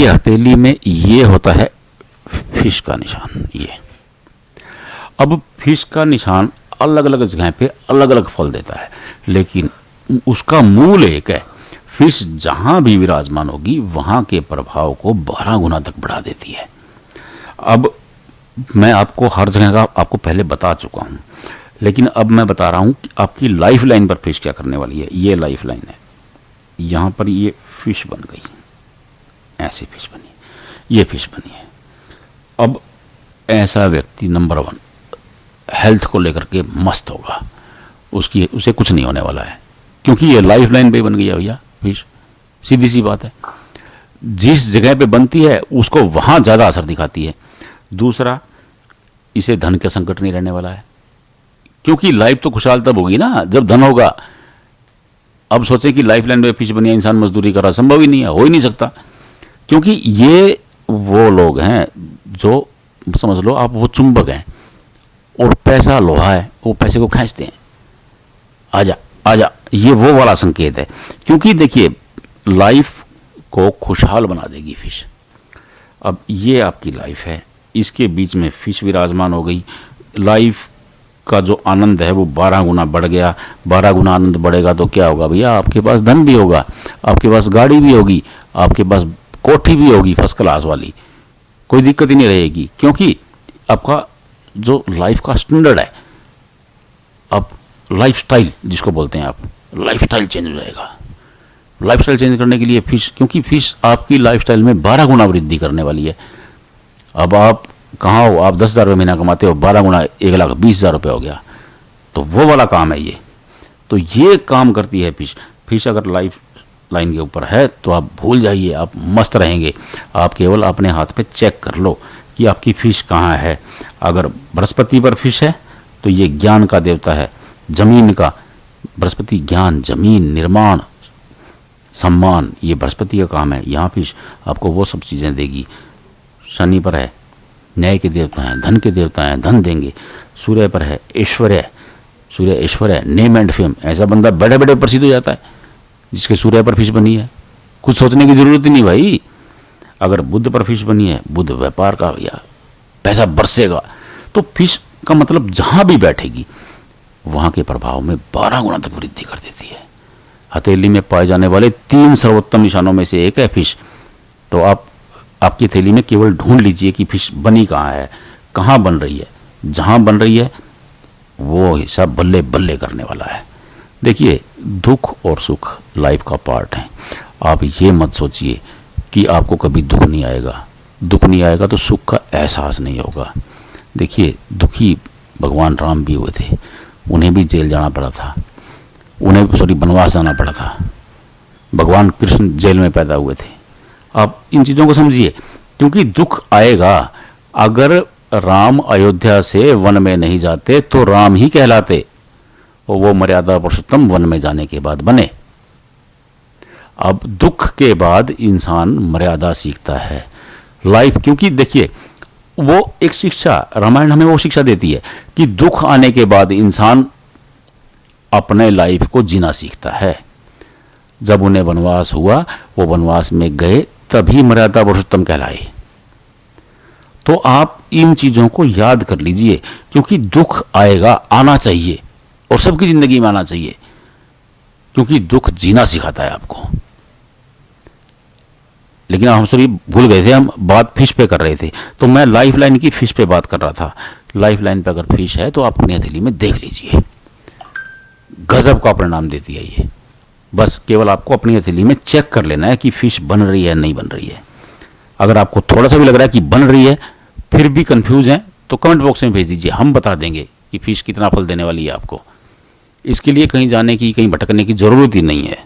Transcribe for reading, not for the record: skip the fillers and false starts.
देखिए हथेली में ये होता है फिश का निशान। ये अब फिश का निशान अलग अलग जगह पे अलग अलग फल देता है, लेकिन उसका मूल एक है। फिश जहां भी विराजमान होगी वहां के प्रभाव को 12 गुना तक बढ़ा देती है। अब मैं आपको हर जगह का आपको पहले बता चुका हूं, लेकिन अब मैं बता रहा हूं कि आपकी लाइफ लाइन पर फिश क्या करने वाली है। ये लाइफ लाइन है, यहां पर ये फिश बन गई, ऐसी फिश बनी, ये फिश बनी है। अब ऐसा व्यक्ति नंबर 1 हेल्थ को लेकर के मस्त होगा, उसे कुछ नहीं होने वाला है, क्योंकि ये लाइफ लाइन पे बन गई है भैया फिश। सीधी सी बात है, जिस जगह पे बनती है उसको वहां ज्यादा असर दिखाती है। दूसरा, इसे धन का संकट नहीं रहने वाला है, क्योंकि लाइफ तो खुशहाल तब होगी ना जब धन होगा। अब सोचे कि लाइफ लाइन पे फिश बनी है, इंसान मजदूरी कर रहा, संभव ही नहीं है, हो ही नहीं सकता। क्योंकि ये वो लोग हैं जो, समझ लो आप, वो चुंबक हैं और पैसा लोहा है, वो पैसे को खींचते हैं। आजा आजा, ये वो वाला संकेत है। क्योंकि देखिए लाइफ को खुशहाल बना देगी फिश। अब ये आपकी लाइफ है, इसके बीच में फिश विराजमान हो गई। लाइफ का जो आनंद है वो 12 गुना बढ़ गया। 12 गुना आनंद बढ़ेगा तो क्या होगा भैया, आपके पास धन भी होगा, आपके पास गाड़ी भी होगी, आपके पास कोठी भी होगी फर्स्ट क्लास वाली, कोई दिक्कत ही नहीं रहेगी। क्योंकि आपका जो लाइफ का स्टैंडर्ड है, अब लाइफ स्टाइल जिसको बोलते हैं, आप लाइफ स्टाइल चेंज हो जाएगा। लाइफ स्टाइल चेंज करने के लिए फिश, क्योंकि फिश आपकी लाइफ स्टाइल में 12 गुना वृद्धि करने वाली है। अब आप कहाँ हो, आप 10,000 रुपये महीना कमाते हो, 12 गुना 1,20,000 रुपये हो गया, तो वो वाला काम है ये। तो ये काम करती है फिश। फिश अगर लाइफ लाइन के ऊपर है तो आप भूल जाइए, आप मस्त रहेंगे। आप केवल अपने हाथ पे चेक कर लो कि आपकी फिश कहाँ है। अगर बृहस्पति पर फिश है तो ये ज्ञान का देवता है, जमीन का। बृहस्पति ज्ञान, जमीन, निर्माण, सम्मान, ये बृहस्पति का काम है। यहाँ फिश आपको वो सब चीज़ें देगी। शनि पर है, न्याय के देवता हैं, धन के देवता हैं, धन देंगे। सूर्य पर है, ऐश्वर्य, सूर्य ऐश्वर्य, नेम एंड फेम। ऐसा बंदा बड़े बड़े प्रसिद्ध हो जाता है जिसके सूर्य पर फिश बनी है। कुछ सोचने की जरूरत ही नहीं भाई। अगर बुध पर फिश बनी है, बुध व्यापार का भैया, पैसा बरसेगा। तो फिश का मतलब जहां भी बैठेगी वहां के प्रभाव में 12 गुना तक वृद्धि कर देती है। हथेली में पाए जाने वाले 3 सर्वोत्तम निशानों में से एक है फिश। तो आप आपकी हथेली में केवल ढूंढ लीजिए कि फिश बनी कहाँ है, कहाँ बन रही है। जहां बन रही है वो हिस्सा बल्ले बल्ले करने वाला है। देखिए दुख और सुख लाइफ का पार्ट है। आप ये मत सोचिए कि आपको कभी दुख नहीं आएगा। दुख नहीं आएगा तो सुख का एहसास नहीं होगा। देखिए दुखी भगवान राम भी हुए थे, उन्हें भी जेल जाना पड़ा था, उन्हें वनवास जाना पड़ा था। भगवान कृष्ण जेल में पैदा हुए थे। आप इन चीज़ों को समझिए, क्योंकि दुख आएगा। अगर राम अयोध्या से वन में नहीं जाते तो राम ही कहलाते, और वो मर्यादा पुरुषोत्तम वन में जाने के बाद बने। अब दुख के बाद इंसान मर्यादा सीखता है लाइफ। क्योंकि देखिए वो एक शिक्षा, रामायण हमें वो शिक्षा देती है कि दुख आने के बाद इंसान अपने लाइफ को जीना सीखता है। जब उन्हें वनवास हुआ, वो वनवास में गए, तभी मर्यादा पुरुषोत्तम कहलाए। तो आप इन चीजों को याद कर लीजिए, क्योंकि दुख आएगा, आना चाहिए, और सबकी जिंदगी में आना चाहिए, क्योंकि दुख जीना सिखाता है आपको। लेकिन हम सभी भूल गए थे, हम बात फिश पे कर रहे थे। तो मैं लाइफ लाइन की फिश पे बात कर रहा था। लाइफ लाइन पे अगर फिश है तो आप अपनी हथेली में देख लीजिए, गजब का परिणाम देती है ये। बस केवल आपको अपनी हथेली में चेक कर लेना है कि फिश बन रही है नहीं बन रही है। अगर आपको थोड़ा सा भी लग रहा है कि बन रही है, फिर भी कंफ्यूज हैं, तो कमेंट बॉक्स में भेज दीजिए, हम बता देंगे कि फिश कितना फल देने वाली है आपको। इसके लिए कहीं जाने की, कहीं भटकने की जरूरत ही नहीं है।